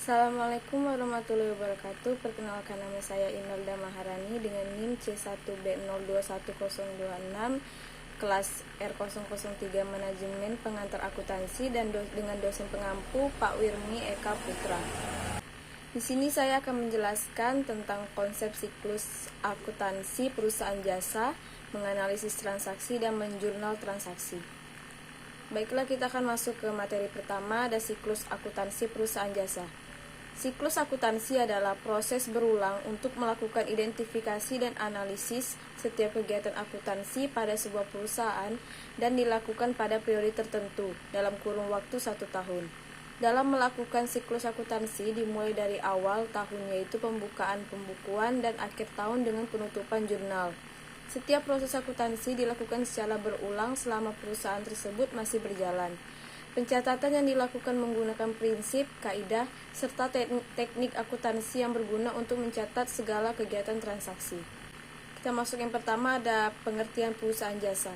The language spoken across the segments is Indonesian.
Assalamualaikum warahmatullahi wabarakatuh. Perkenalkan, nama saya Inolda Maharani dengan NIM C1B021026 kelas R003 Manajemen Pengantar Akuntansi dan dengan dosen pengampu Pak Wirmi Eka Putra. Di sini saya akan menjelaskan tentang konsep siklus akuntansi perusahaan jasa, menganalisis transaksi dan menjurnal transaksi. Baiklah, kita akan masuk ke materi pertama, ada siklus akuntansi perusahaan jasa. Siklus akuntansi adalah proses berulang untuk melakukan identifikasi dan analisis setiap kegiatan akuntansi pada sebuah perusahaan dan dilakukan pada periode tertentu dalam kurun waktu 1 tahun. Dalam melakukan siklus akuntansi dimulai dari awal tahun, yaitu pembukaan pembukuan, dan akhir tahun dengan penutupan jurnal. Setiap proses akuntansi dilakukan secara berulang selama perusahaan tersebut masih berjalan. Pencatatan yang dilakukan menggunakan prinsip, kaidah, serta teknik akuntansi yang berguna untuk mencatat segala kegiatan transaksi. Kita masuk yang pertama, ada pengertian perusahaan jasa.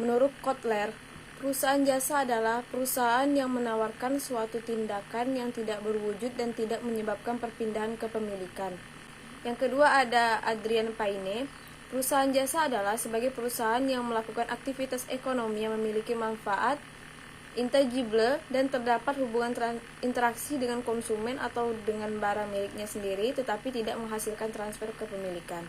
Menurut Kotler, perusahaan jasa adalah perusahaan yang menawarkan suatu tindakan yang tidak berwujud dan tidak menyebabkan perpindahan kepemilikan. Yang kedua, ada Adrian Paine. Perusahaan jasa adalah sebagai perusahaan yang melakukan aktivitas ekonomi yang memiliki manfaat intangible dan terdapat hubungan interaksi dengan konsumen atau dengan barang miliknya sendiri, tetapi tidak menghasilkan transfer kepemilikan.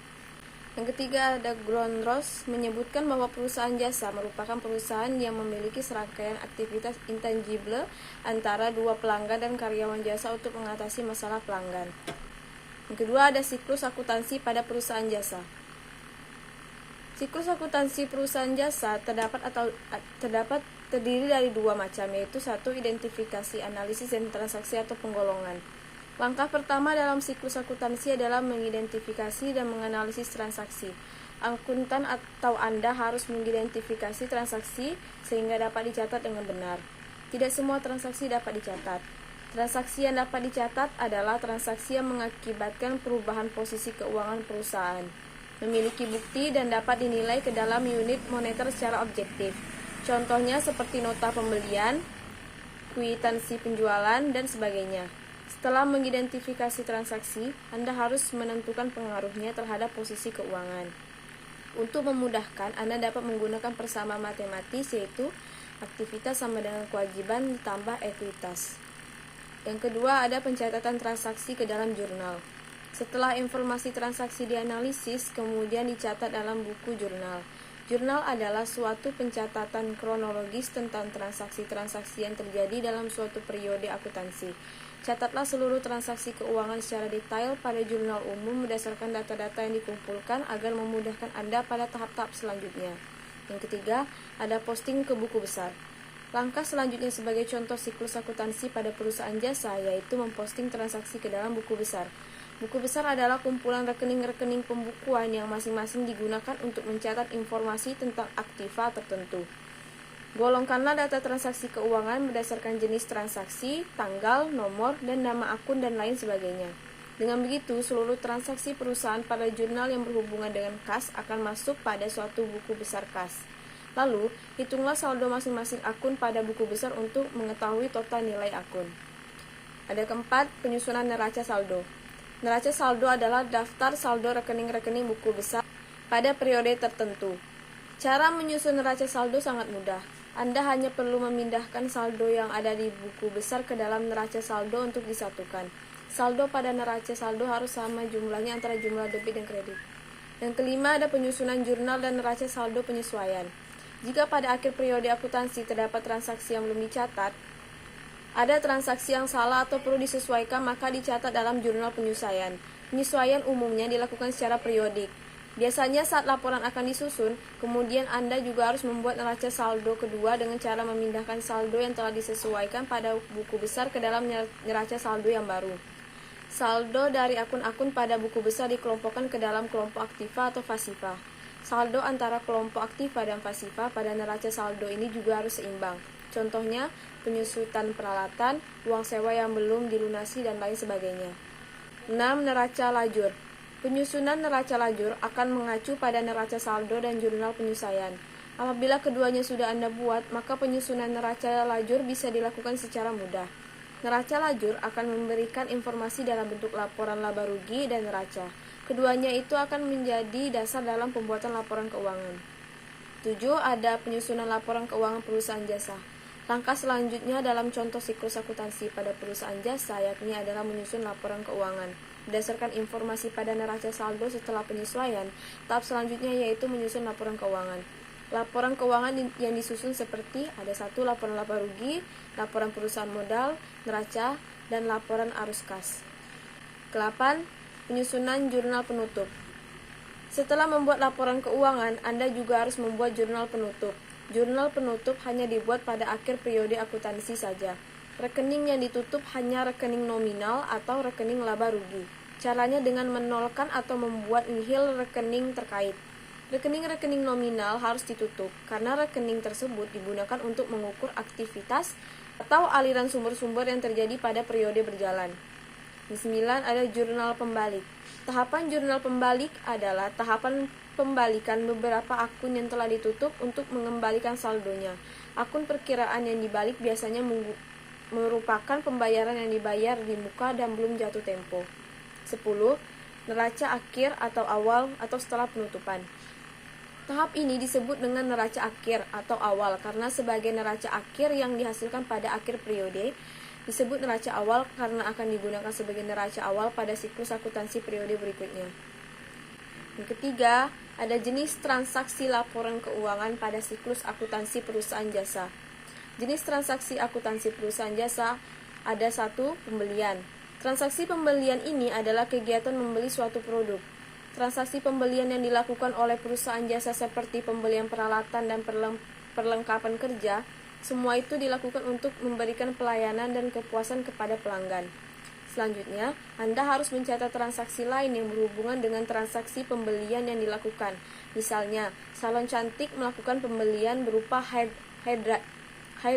Yang ketiga, ada Grundros menyebutkan bahwa perusahaan jasa merupakan perusahaan yang memiliki serangkaian aktivitas intangible antara dua pelanggan dan karyawan jasa untuk mengatasi masalah pelanggan. Yang kedua, ada siklus akuntansi pada perusahaan jasa. Siklus akuntansi perusahaan jasa terdapat terdiri dari dua macam, yaitu satu, identifikasi, analisis, dan transaksi atau penggolongan. Langkah pertama dalam siklus akuntansi adalah mengidentifikasi dan menganalisis transaksi. Akuntan atau Anda harus mengidentifikasi transaksi sehingga dapat dicatat dengan benar. Tidak semua transaksi dapat dicatat. Transaksi yang dapat dicatat adalah transaksi yang mengakibatkan perubahan posisi keuangan perusahaan, memiliki bukti, dan dapat dinilai ke dalam unit moneter secara objektif. Contohnya seperti nota pembelian, kwitansi penjualan, dan sebagainya. Setelah mengidentifikasi transaksi, Anda harus menentukan pengaruhnya terhadap posisi keuangan. Untuk memudahkan, Anda dapat menggunakan persamaan matematis, yaitu aktivitas sama dengan kewajiban ditambah ekuitas. Yang kedua, ada pencatatan transaksi ke dalam jurnal. Setelah informasi transaksi dianalisis, kemudian dicatat dalam buku jurnal. Jurnal adalah suatu pencatatan kronologis tentang transaksi-transaksi yang terjadi dalam suatu periode akuntansi. Catatlah seluruh transaksi keuangan secara detail pada jurnal umum berdasarkan data-data yang dikumpulkan agar memudahkan Anda pada tahap-tahap selanjutnya. Yang ketiga, ada posting ke buku besar. Langkah selanjutnya sebagai contoh siklus akuntansi pada perusahaan jasa yaitu memposting transaksi ke dalam buku besar. Buku besar adalah kumpulan rekening-rekening pembukuan yang masing-masing digunakan untuk mencatat informasi tentang aktiva tertentu. Golongkanlah data transaksi keuangan berdasarkan jenis transaksi, tanggal, nomor, dan nama akun, dan lain sebagainya. Dengan begitu, seluruh transaksi perusahaan pada jurnal yang berhubungan dengan kas akan masuk pada suatu buku besar kas. Lalu, hitunglah saldo masing-masing akun pada buku besar untuk mengetahui total nilai akun. Ada keempat, penyusunan neraca saldo. Neraca saldo adalah daftar saldo rekening-rekening buku besar pada periode tertentu. Cara menyusun neraca saldo sangat mudah. Anda hanya perlu memindahkan saldo yang ada di buku besar ke dalam neraca saldo untuk disatukan. Saldo pada neraca saldo harus sama jumlahnya antara jumlah debit dan kredit. Yang kelima, ada penyusunan jurnal dan neraca saldo penyesuaian. Jika pada akhir periode akuntansi terdapat transaksi yang belum dicatat, ada transaksi yang salah atau perlu disesuaikan, maka dicatat dalam jurnal penyesuaian. Penyesuaian umumnya dilakukan secara periodik. Biasanya saat laporan akan disusun, kemudian Anda juga harus membuat neraca saldo kedua dengan cara memindahkan saldo yang telah disesuaikan pada buku besar ke dalam neraca saldo yang baru. Saldo dari akun-akun pada buku besar dikelompokkan ke dalam kelompok aktiva atau pasiva. Saldo antara kelompok aktiva dan pasiva pada neraca saldo ini juga harus seimbang. Contohnya, penyusutan peralatan, uang sewa yang belum dilunasi, dan lain sebagainya. 6. Neraca lajur. Penyusunan neraca lajur akan mengacu pada neraca saldo dan jurnal penyesuaian. Apabila keduanya sudah Anda buat, maka penyusunan neraca lajur bisa dilakukan secara mudah. Neraca lajur akan memberikan informasi dalam bentuk laporan laba rugi dan neraca. Keduanya itu akan menjadi dasar dalam pembuatan laporan keuangan. 7. Ada penyusunan laporan keuangan perusahaan jasa. Langkah selanjutnya dalam contoh siklus akuntansi pada perusahaan jasa yakni adalah menyusun laporan keuangan. Berdasarkan informasi pada neraca saldo setelah penyesuaian, tahap selanjutnya yaitu menyusun laporan keuangan. Laporan keuangan yang disusun seperti ada 1. Laporan laba rugi, laporan perusahaan modal, neraca, dan laporan arus kas. 8. Penyusunan jurnal penutup. Setelah membuat laporan keuangan, Anda juga harus membuat jurnal penutup. Jurnal penutup hanya dibuat pada akhir periode akuntansi saja. Rekening yang ditutup hanya rekening nominal atau rekening laba rugi. Caranya dengan menolkan atau membuat nihil rekening terkait. Rekening-rekening nominal harus ditutup karena rekening tersebut digunakan untuk mengukur aktivitas atau aliran sumber-sumber yang terjadi pada periode berjalan. 9. Ada jurnal pembalik. Tahapan jurnal pembalik adalah tahapan pembalikan beberapa akun yang telah ditutup untuk mengembalikan saldonya. Akun perkiraan yang dibalik biasanya merupakan pembayaran yang dibayar di muka dan belum jatuh tempo. 10. Neraca akhir atau awal atau setelah penutupan. Tahap ini disebut dengan neraca akhir atau awal karena sebagai neraca akhir yang dihasilkan pada akhir periode, disebut neraca awal karena akan digunakan sebagai neraca awal pada siklus akuntansi periode berikutnya. Yang ketiga, ada jenis transaksi laporan keuangan pada siklus akuntansi perusahaan jasa. Jenis transaksi akuntansi perusahaan jasa ada 1. Pembelian. Transaksi pembelian ini adalah kegiatan membeli suatu produk. Transaksi pembelian yang dilakukan oleh perusahaan jasa seperti pembelian peralatan dan perlengkapan kerja, semua itu dilakukan untuk memberikan pelayanan dan kepuasan kepada pelanggan. Selanjutnya, Anda harus mencatat transaksi lain yang berhubungan dengan transaksi pembelian yang dilakukan. Misalnya, salon cantik melakukan pembelian berupa hair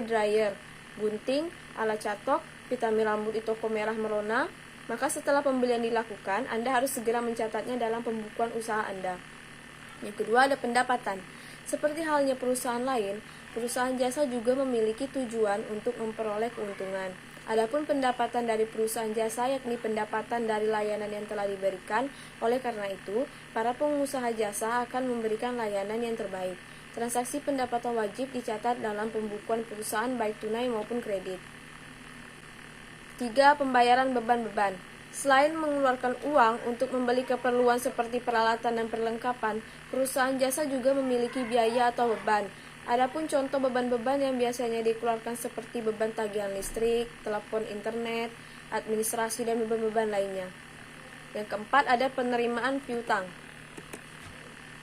dryer, gunting, alat catok, vitamin rambut di toko merah Merona. Maka setelah pembelian dilakukan, Anda harus segera mencatatnya dalam pembukuan usaha Anda. Yang kedua, ada pendapatan. Seperti halnya perusahaan lain, perusahaan jasa juga memiliki tujuan untuk memperoleh keuntungan. Adapun pendapatan dari perusahaan jasa yakni pendapatan dari layanan yang telah diberikan. Oleh karena itu, para pengusaha jasa akan memberikan layanan yang terbaik. Transaksi pendapatan wajib dicatat dalam pembukuan perusahaan baik tunai maupun kredit. 3. Pembayaran beban-beban. Selain mengeluarkan uang untuk membeli keperluan seperti peralatan dan perlengkapan, perusahaan jasa juga memiliki biaya atau beban. Adapun contoh beban-beban yang biasanya dikeluarkan seperti beban tagihan listrik, telepon internet, administrasi, dan beban-beban lainnya. Yang keempat, ada penerimaan piutang.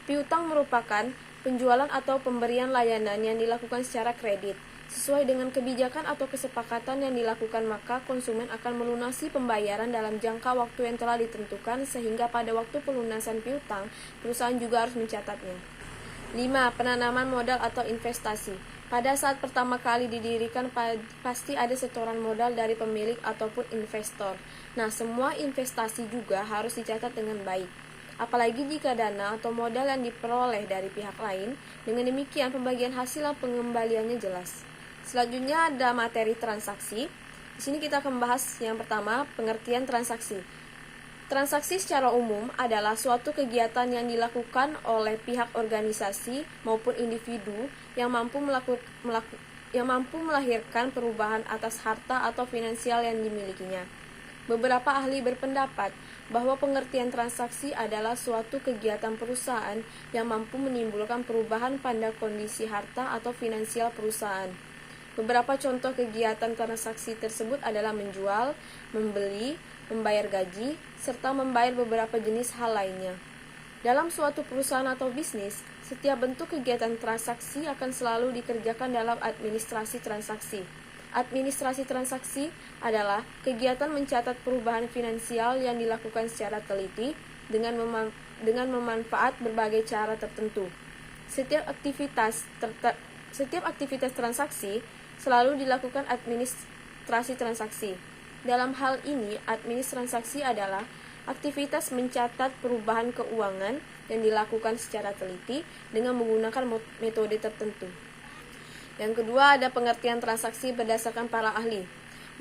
Piutang merupakan penjualan atau pemberian layanan yang dilakukan secara kredit. Sesuai dengan kebijakan atau kesepakatan yang dilakukan, maka konsumen akan melunasi pembayaran dalam jangka waktu yang telah ditentukan sehingga pada waktu pelunasan piutang, perusahaan juga harus mencatatnya. 5. Penanaman modal atau investasi. Pada saat pertama kali didirikan, pasti ada setoran modal dari pemilik ataupun investor. Nah, semua investasi juga harus dicatat dengan baik. Apalagi jika dana atau modal yang diperoleh dari pihak lain, dengan demikian pembagian hasil dan pengembaliannya jelas. Selanjutnya ada materi transaksi. Di sini kita akan membahas yang pertama, pengertian transaksi. Transaksi secara umum adalah suatu kegiatan yang dilakukan oleh pihak organisasi maupun individu yang mampu melahirkan perubahan atas harta atau finansial yang dimilikinya. Beberapa ahli berpendapat bahwa pengertian transaksi adalah suatu kegiatan perusahaan yang mampu menimbulkan perubahan pada kondisi harta atau finansial perusahaan. Beberapa contoh kegiatan transaksi tersebut adalah menjual, membeli, membayar gaji, serta membayar beberapa jenis hal lainnya. Dalam suatu perusahaan atau bisnis, setiap bentuk kegiatan transaksi akan selalu dikerjakan dalam administrasi transaksi. Administrasi transaksi adalah kegiatan mencatat perubahan finansial yang dilakukan secara teliti dengan memanfaat berbagai cara tertentu. Setiap aktivitas transaksi selalu dilakukan administrasi transaksi. Dalam hal ini, administrasi transaksi adalah aktivitas mencatat perubahan keuangan yang dilakukan secara teliti dengan menggunakan metode tertentu. Yang kedua, ada pengertian transaksi berdasarkan para ahli.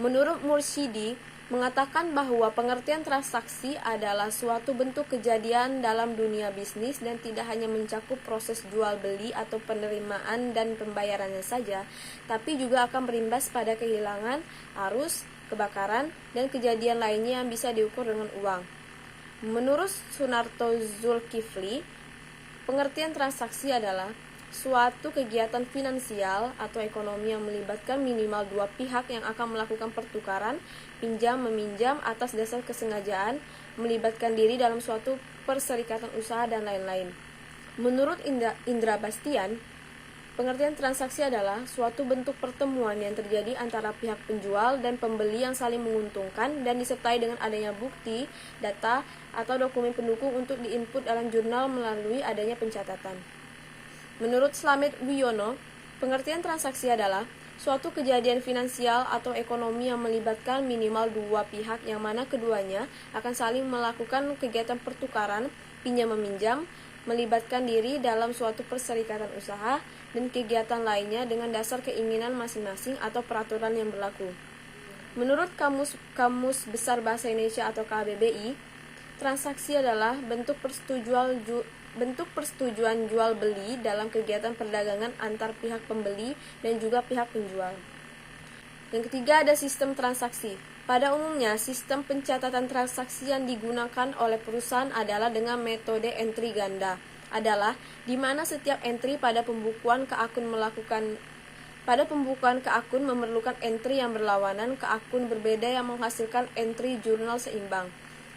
Menurut Mursyidi, mengatakan bahwa pengertian transaksi adalah suatu bentuk kejadian dalam dunia bisnis dan tidak hanya mencakup proses jual beli atau penerimaan dan pembayarannya saja, tapi juga akan berimbas pada kehilangan, arus, kebakaran, dan kejadian lainnya yang bisa diukur dengan uang. Menurut Sunarto Zulkifli, pengertian transaksi adalah suatu kegiatan finansial atau ekonomi yang melibatkan minimal dua pihak yang akan melakukan pertukaran, pinjam-meminjam atas dasar kesengajaan, melibatkan diri dalam suatu perserikatan usaha, dan lain-lain. Menurut Indra Bastian, pengertian transaksi adalah suatu bentuk pertemuan yang terjadi antara pihak penjual dan pembeli yang saling menguntungkan dan disertai dengan adanya bukti, data, atau dokumen pendukung untuk diinput dalam jurnal melalui adanya pencatatan. Menurut Slamet Wiono, pengertian transaksi adalah suatu kejadian finansial atau ekonomi yang melibatkan minimal dua pihak yang mana keduanya akan saling melakukan kegiatan pertukaran, pinjam-meminjam, melibatkan diri dalam suatu perserikatan usaha, dan kegiatan lainnya dengan dasar keinginan masing-masing atau peraturan yang berlaku. Menurut Kamus Besar Bahasa Indonesia atau KBBI, transaksi adalah bentuk persetujuan jual beli dalam kegiatan perdagangan antar pihak pembeli dan juga pihak penjual. Yang ketiga ada sistem transaksi. Pada umumnya, sistem pencatatan transaksi yang digunakan oleh perusahaan adalah dengan metode entry ganda, adalah di mana setiap entry pada pembukuan ke akun memerlukan entry yang berlawanan ke akun berbeda yang menghasilkan entry jurnal seimbang.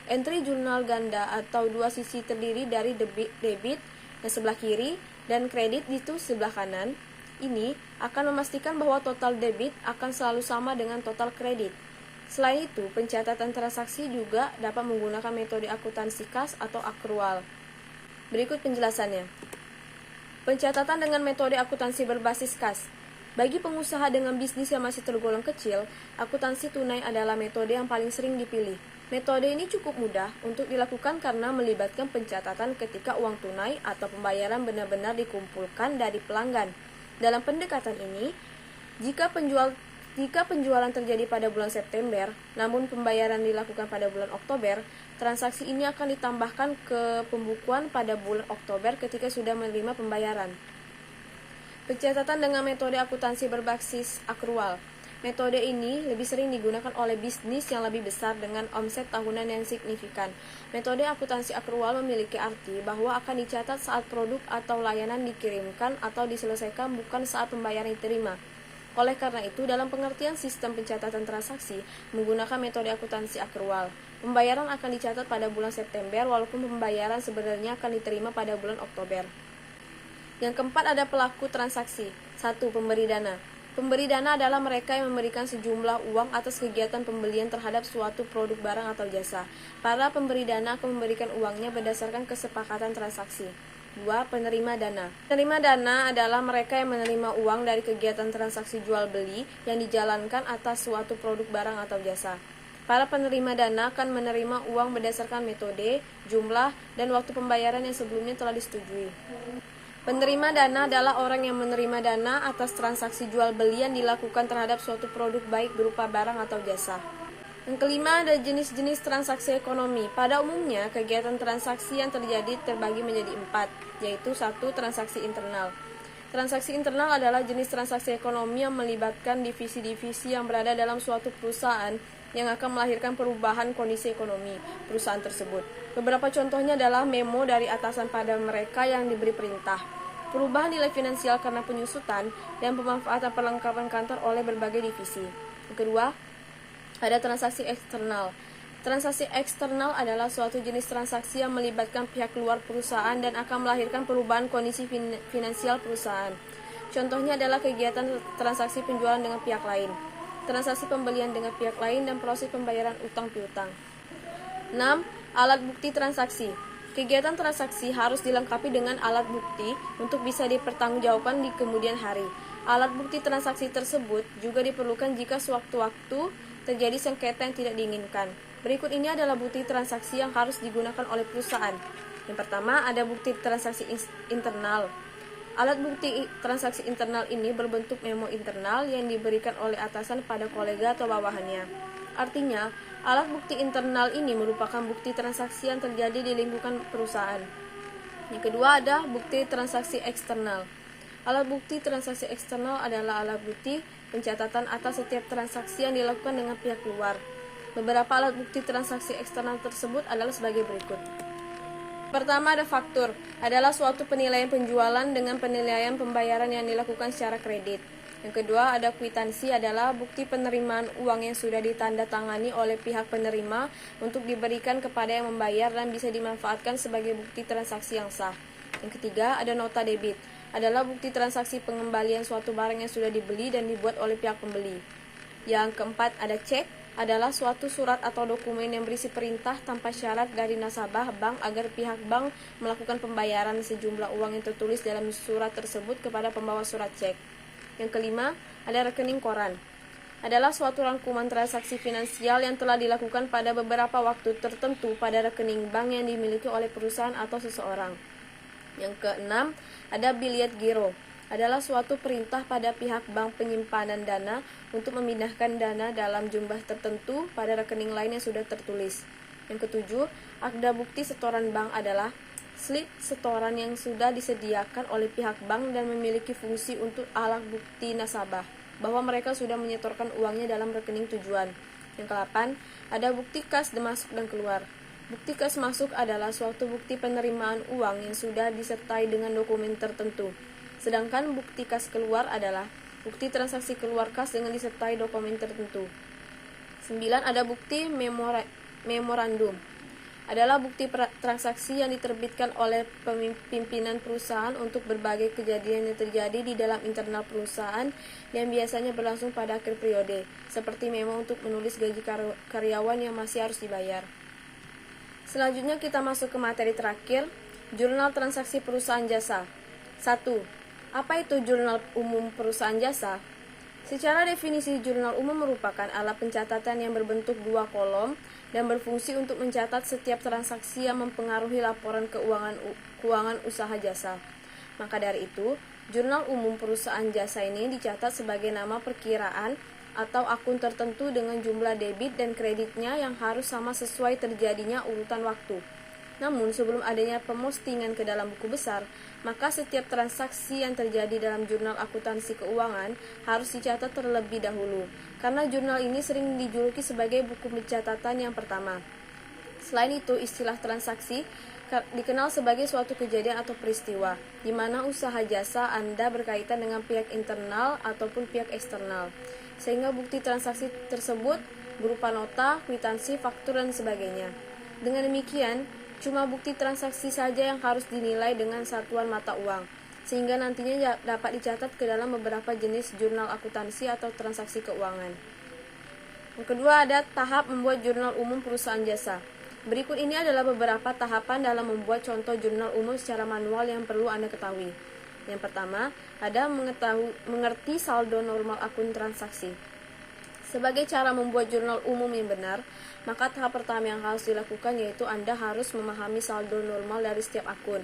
Entry jurnal ganda atau dua sisi terdiri dari debit yang sebelah kiri dan kredit itu sebelah kanan. Ini akan memastikan bahwa total debit akan selalu sama dengan total kredit. Selain itu, pencatatan transaksi juga dapat menggunakan metode akuntansi kas atau akrual. Berikut penjelasannya. Pencatatan dengan metode akuntansi berbasis kas. Bagi pengusaha dengan bisnis yang masih tergolong kecil, akuntansi tunai adalah metode yang paling sering dipilih. Metode ini cukup mudah untuk dilakukan karena melibatkan pencatatan ketika uang tunai atau pembayaran benar-benar dikumpulkan dari pelanggan. Dalam pendekatan ini, jika penjualan terjadi pada bulan September, namun pembayaran dilakukan pada bulan Oktober, transaksi ini akan ditambahkan ke pembukuan pada bulan Oktober ketika sudah menerima pembayaran. Pencatatan dengan metode akuntansi berbasis akrual. Metode ini lebih sering digunakan oleh bisnis yang lebih besar dengan omset tahunan yang signifikan. Metode akuntansi akrual memiliki arti bahwa akan dicatat saat produk atau layanan dikirimkan atau diselesaikan, bukan saat pembayaran diterima. Oleh karena itu, dalam pengertian sistem pencatatan transaksi menggunakan metode akuntansi akrual, pembayaran akan dicatat pada bulan September walaupun pembayaran sebenarnya akan diterima pada bulan Oktober. Yang keempat ada pelaku transaksi. 1. Pemberi dana. Pemberi dana adalah mereka yang memberikan sejumlah uang atas kegiatan pembelian terhadap suatu produk barang atau jasa. Para pemberi dana akan memberikan uangnya berdasarkan kesepakatan transaksi. 2. Penerima dana. Penerima dana adalah mereka yang menerima uang dari kegiatan transaksi jual beli yang dijalankan atas suatu produk barang atau jasa. Para penerima dana akan menerima uang berdasarkan metode, jumlah, dan waktu pembayaran yang sebelumnya telah disetujui. Penerima dana adalah orang yang menerima dana atas transaksi jual beli yang dilakukan terhadap suatu produk baik berupa barang atau jasa. Yang kelima ada jenis-jenis transaksi ekonomi. Pada umumnya, kegiatan transaksi yang terjadi terbagi menjadi 4, yaitu 1. Transaksi internal. Transaksi internal adalah jenis transaksi ekonomi yang melibatkan divisi-divisi yang berada dalam suatu perusahaan yang akan melahirkan perubahan kondisi ekonomi perusahaan tersebut. Beberapa contohnya adalah memo dari atasan pada mereka yang diberi perintah, perubahan nilai finansial karena penyusutan, dan pemanfaatan perlengkapan kantor oleh berbagai divisi. Yang kedua, ada transaksi eksternal. Transaksi eksternal adalah suatu jenis transaksi yang melibatkan pihak luar perusahaan dan akan melahirkan perubahan kondisi finansial perusahaan. Contohnya adalah kegiatan transaksi penjualan dengan pihak lain, transaksi pembelian dengan pihak lain, dan proses pembayaran utang piutang. 6. Alat bukti transaksi. Kegiatan transaksi harus dilengkapi dengan alat bukti untuk bisa dipertanggungjawabkan di kemudian hari. Alat bukti transaksi tersebut juga diperlukan jika sewaktu-waktu terjadi sengketa yang tidak diinginkan. Berikut ini adalah bukti transaksi yang harus digunakan oleh perusahaan. Yang pertama, ada bukti transaksi internal. Alat bukti transaksi internal ini berbentuk memo internal yang diberikan oleh atasan pada kolega atau bawahannya. Artinya, alat bukti internal ini merupakan bukti transaksi yang terjadi di lingkungan perusahaan. Yang kedua ada bukti transaksi eksternal. Alat bukti transaksi eksternal adalah alat bukti pencatatan atas setiap transaksi yang dilakukan dengan pihak luar. Beberapa alat bukti transaksi eksternal tersebut adalah sebagai berikut. Pertama ada faktur, adalah suatu penilaian penjualan dengan penilaian pembayaran yang dilakukan secara kredit. Yang kedua ada kwitansi, adalah bukti penerimaan uang yang sudah ditandatangani oleh pihak penerima untuk diberikan kepada yang membayar dan bisa dimanfaatkan sebagai bukti transaksi yang sah. Yang ketiga ada nota debit, adalah bukti transaksi pengembalian suatu barang yang sudah dibeli dan dibuat oleh pihak pembeli. Yang keempat ada cek, adalah suatu surat atau dokumen yang berisi perintah tanpa syarat dari nasabah bank agar pihak bank melakukan pembayaran sejumlah uang yang tertulis dalam surat tersebut kepada pembawa surat cek. Yang kelima, ada rekening koran. Adalah suatu rangkuman transaksi finansial yang telah dilakukan pada beberapa waktu tertentu pada rekening bank yang dimiliki oleh perusahaan atau seseorang. Yang keenam, ada biliet giro. Adalah suatu perintah pada pihak bank penyimpanan dana untuk memindahkan dana dalam jumlah tertentu pada rekening lain yang sudah tertulis. Yang ketujuh, akta bukti setoran bank adalah slip setoran yang sudah disediakan oleh pihak bank dan memiliki fungsi untuk alat bukti nasabah bahwa mereka sudah menyetorkan uangnya dalam rekening tujuan. Yang kedelapan, ada bukti kas masuk dan keluar. Bukti kas masuk adalah suatu bukti penerimaan uang yang sudah disertai dengan dokumen tertentu. Sedangkan bukti kas keluar adalah bukti transaksi keluar kas dengan disertai dokumen tertentu. 9. Ada bukti memorandum. Adalah bukti transaksi yang diterbitkan oleh pimpinan perusahaan untuk berbagai kejadian yang terjadi di dalam internal perusahaan yang biasanya berlangsung pada akhir periode, seperti memo untuk menulis gaji karyawan yang masih harus dibayar. Selanjutnya kita masuk ke materi terakhir, jurnal transaksi perusahaan jasa. 1. Apa itu jurnal umum perusahaan jasa? Secara definisi, jurnal umum merupakan alat pencatatan yang berbentuk 2 kolom dan berfungsi untuk mencatat setiap transaksi yang mempengaruhi laporan keuangan usaha jasa. Maka dari itu, jurnal umum perusahaan jasa ini dicatat sebagai nama perkiraan atau akun tertentu dengan jumlah debit dan kreditnya yang harus sama sesuai terjadinya urutan waktu. Namun sebelum adanya pemostingan ke dalam buku besar, maka setiap transaksi yang terjadi dalam jurnal akuntansi keuangan harus dicatat terlebih dahulu, karena jurnal ini sering dijuluki sebagai buku pencatatan yang pertama. Selain itu, istilah transaksi dikenal sebagai suatu kejadian atau peristiwa, di mana usaha jasa Anda berkaitan dengan pihak internal ataupun pihak eksternal, sehingga bukti transaksi tersebut berupa nota, kwitansi, faktur, dan sebagainya. Dengan demikian, cuma bukti transaksi saja yang harus dinilai dengan satuan mata uang, sehingga nantinya dapat dicatat ke dalam beberapa jenis jurnal akuntansi atau transaksi keuangan. Yang kedua ada tahap membuat jurnal umum perusahaan jasa. Berikut ini adalah beberapa tahapan dalam membuat contoh jurnal umum secara manual yang perlu Anda ketahui. Yang pertama, ada mengerti saldo normal akun transaksi. Sebagai cara membuat jurnal umum yang benar, maka tahap pertama yang harus dilakukan yaitu Anda harus memahami saldo normal dari setiap akun.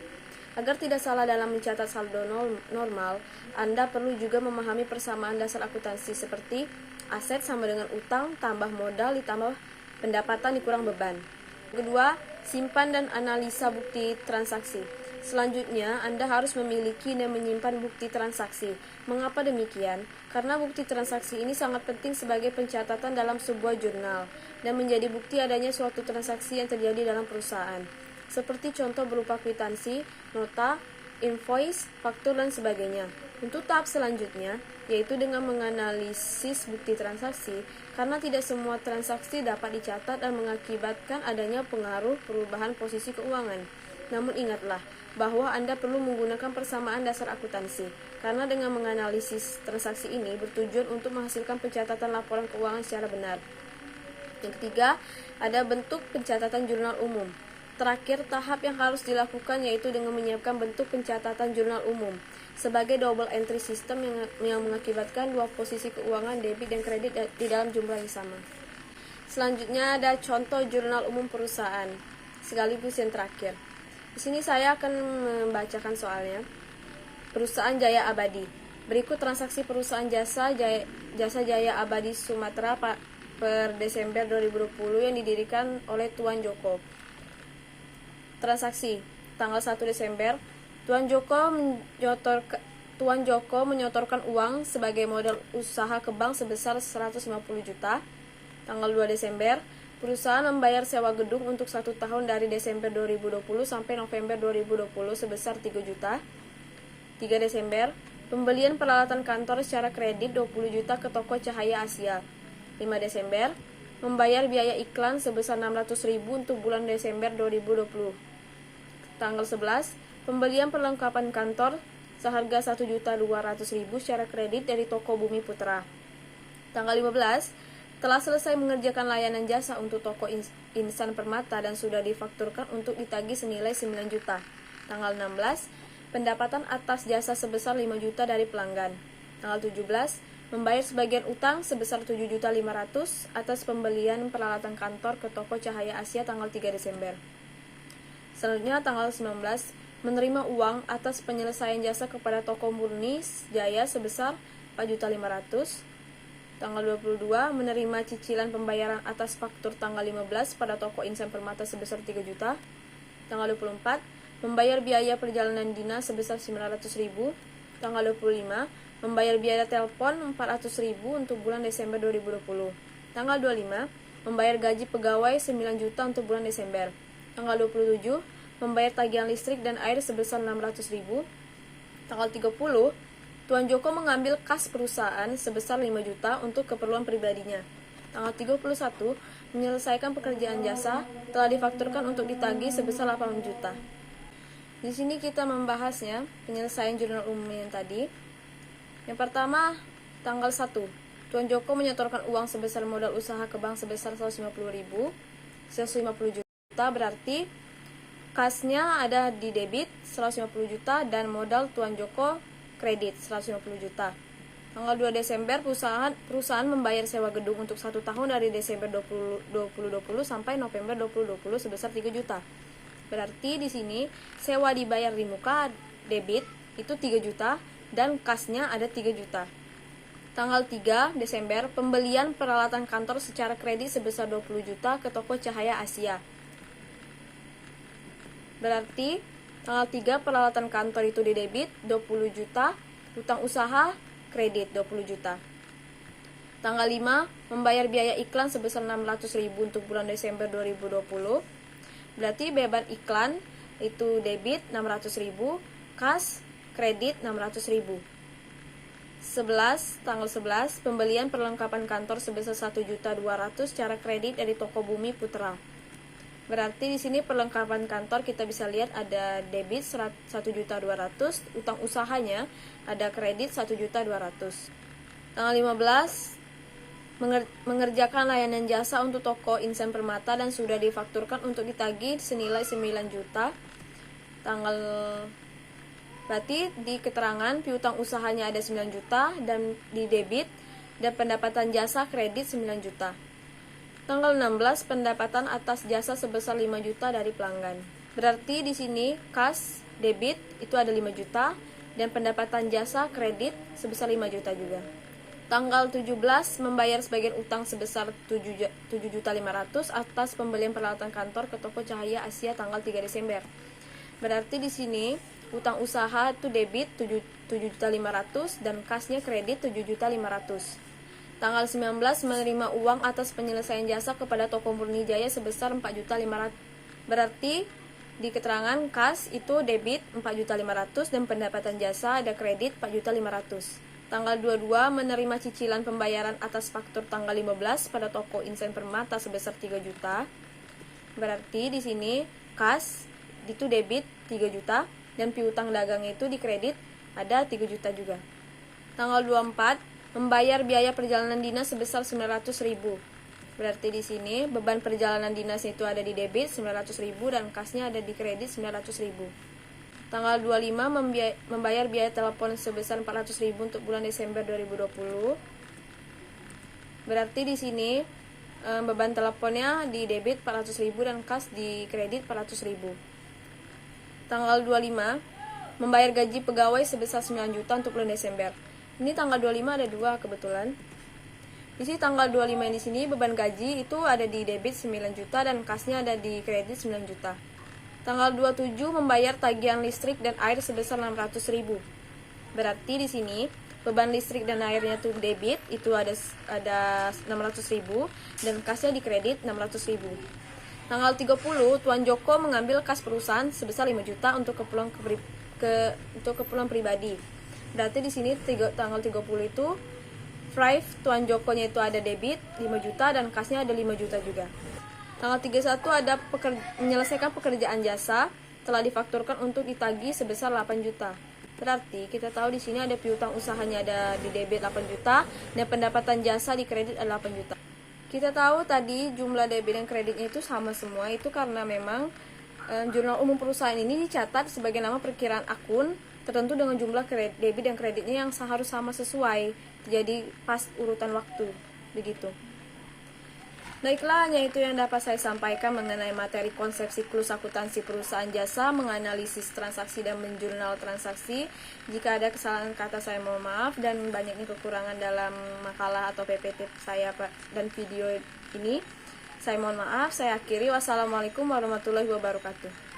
Agar tidak salah dalam mencatat saldo normal, Anda perlu juga memahami persamaan dasar akuntansi seperti aset sama dengan utang tambah modal ditambah pendapatan dikurang beban. Kedua, simpan dan analisa bukti transaksi. Selanjutnya, Anda harus memiliki dan menyimpan bukti transaksi. Mengapa demikian? Karena bukti transaksi ini sangat penting sebagai pencatatan dalam sebuah jurnal dan menjadi bukti adanya suatu transaksi yang terjadi dalam perusahaan. Seperti contoh berupa kwitansi, nota, invoice, faktur, dan sebagainya. Untuk tahap selanjutnya, yaitu dengan menganalisis bukti transaksi, karena tidak semua transaksi dapat dicatat dan mengakibatkan adanya pengaruh perubahan posisi keuangan. Namun ingatlah, bahwa Anda perlu menggunakan persamaan dasar akuntansi, karena dengan menganalisis transaksi ini bertujuan untuk menghasilkan pencatatan laporan keuangan secara benar. Yang ketiga, ada bentuk pencatatan jurnal umum. Terakhir, tahap yang harus dilakukan yaitu dengan menyiapkan bentuk pencatatan jurnal umum sebagai double entry system yang mengakibatkan dua posisi keuangan debit dan kredit di dalam jumlah yang sama. Selanjutnya ada contoh jurnal umum perusahaan, sekaligus yang terakhir. Di sini saya akan membacakan soalnya. Perusahaan Jaya Abadi. Berikut transaksi perusahaan Jasa Jaya Abadi Sumatera per Desember 2020 yang didirikan oleh Tuan Joko. Transaksi tanggal 1 Desember, Tuan Joko menyotorkan uang sebagai modal usaha ke bank sebesar 150 juta. Tanggal 2 Desember, perusahaan membayar sewa gedung untuk 1 tahun dari Desember 2020 sampai November 2020 sebesar 3 juta. 3 Desember, pembelian peralatan kantor secara kredit 20 juta ke toko Cahaya Asia. 5 Desember, membayar biaya iklan sebesar 600.000 untuk bulan Desember 2020. Tanggal 11, pembelian perlengkapan kantor seharga 1.200.000 secara kredit dari toko Bumi Putra. Tanggal 15, telah selesai mengerjakan layanan jasa untuk toko Insan Permata dan sudah difakturkan untuk ditagih senilai 9 juta. Tanggal 16, pendapatan atas jasa sebesar 5 juta dari pelanggan. Tanggal 17, membayar sebagian utang sebesar 7.500.000 atas pembelian peralatan kantor ke toko Cahaya Asia tanggal 3 Desember. Selanjutnya tanggal 19, menerima uang atas penyelesaian jasa kepada toko Murni Jaya sebesar 4.500.000. Tanggal 22, menerima cicilan pembayaran atas faktur tanggal 15 pada toko Insan Permata sebesar 3 juta. Tanggal 24, membayar biaya perjalanan dinas sebesar 900.000. Tanggal 25, membayar biaya telepon 400.000 untuk bulan Desember 2020. Tanggal 25, membayar gaji pegawai 9 juta untuk bulan Desember. Tanggal 27, membayar tagihan listrik dan air sebesar 600.000. Tanggal 30, Tuan Joko mengambil kas perusahaan sebesar 5 juta untuk keperluan pribadinya. Tanggal 31, menyelesaikan pekerjaan jasa telah difakturkan untuk ditagih sebesar 8 juta. Di sini kita membahasnya penyelesaian jurnal umum yang tadi. Yang pertama, tanggal 1, Tuan Joko menyetorkan uang sebesar modal usaha ke bank sebesar 150 juta, berarti kasnya ada di debit 150 juta dan modal Tuan Joko kredit 150 juta. Tanggal 2 Desember, perusahaan membayar sewa gedung untuk 1 tahun dari Desember 2020 sampai November 2020 sebesar 3 juta. Berarti di sini sewa dibayar di muka debit itu 3 juta dan kasnya ada 3 juta. Tanggal 3 Desember, pembelian peralatan kantor secara kredit sebesar 20 juta ke toko Cahaya Asia. Berarti tanggal 3 peralatan kantor itu di debit 20 juta, utang usaha kredit 20 juta. Tanggal 5, membayar biaya iklan sebesar 600.000 untuk bulan Desember 2020. Berarti beban iklan itu debit 600.000, kas kredit 600.000. Tanggal 11, pembelian perlengkapan kantor sebesar 1.200.000 secara kredit dari toko Bumi Putra. Berarti di sini perlengkapan kantor kita bisa lihat ada debit 1.200.000, utang usahanya ada kredit 1.200.000. Tanggal 15, mengerjakan layanan jasa untuk toko Insan Permata dan sudah difakturkan untuk ditagih senilai 9 juta. Berarti di keterangan piutang usahanya ada 9 juta dan di debit dan pendapatan jasa kredit 9 juta. Tanggal 16, pendapatan atas jasa sebesar 5 juta dari pelanggan. Berarti di sini kas debit itu ada 5 juta dan pendapatan jasa kredit sebesar 5 juta juga. Tanggal 17, membayar sebagian utang sebesar 7.500.000 atas pembelian peralatan kantor ke toko Cahaya Asia tanggal 3 Desember. Berarti di sini utang usaha itu debit 7.500.000 dan kasnya kredit 7.500.000. Tanggal 19, menerima uang atas penyelesaian jasa kepada toko Murni Jaya sebesar 4.500.000. Berarti di keterangan kas itu debit 4.500.000 dan pendapatan jasa ada kredit 4.500.000. Tanggal 22, menerima cicilan pembayaran atas faktur tanggal 15 pada toko Insan Permata sebesar 3 juta. Berarti di sini kas itu debit 3 juta dan piutang dagang itu di kredit ada 3 juta juga. Tanggal 24, membayar biaya perjalanan dinas sebesar 900.000. Berarti di sini beban perjalanan dinas itu ada di debit 900.000 dan kasnya ada di kredit 900.000. Tanggal 25, membayar biaya telepon sebesar 400.000 untuk bulan Desember 2020. Berarti di sini beban teleponnya di debit 400.000 dan kas di kredit 400.000. Tanggal 25, membayar gaji pegawai sebesar 9 juta untuk bulan Desember. Ini tanggal 25 ada 2 kebetulan. Di sini tanggal 25 di sini beban gaji itu ada di debit 9 juta dan kasnya ada di kredit 9 juta. Tanggal 27 membayar tagihan listrik dan air sebesar 600.000. Berarti di sini beban listrik dan airnya tuh debit itu ada 600.000 dan kasnya di kredit 600.000. Tanggal 30 Tuan Joko mengambil kas perusahaan sebesar 5 juta untuk keperluan pribadi. Berarti di sini tanggal 30 itu Thrive Tuan Jokonya itu ada debit 5 juta dan kasnya ada 5 juta juga. Tanggal 31 ada menyelesaikan pekerjaan jasa telah difakturkan untuk ditagih sebesar 8 juta. Berarti kita tahu di sini ada piutang usahanya ada di debit 8 juta dan pendapatan jasa di kredit ada 8 juta. Kita tahu tadi jumlah debit dan kreditnya itu sama semua, itu karena memang jurnal umum perusahaan ini dicatat sebagai nama perkiraan akun tertentu dengan jumlah debit dan kreditnya yang harus sama sesuai, jadi pas urutan waktu begitu. Baiklah, hanya itu yang dapat saya sampaikan mengenai materi konsep siklus akuntansi perusahaan jasa, menganalisis transaksi dan menjurnal transaksi. Jika ada kesalahan kata saya mohon maaf, dan banyaknya kekurangan dalam makalah atau PPT saya dan video ini saya mohon maaf. Saya akhiri, wassalamualaikum warahmatullahi wabarakatuh.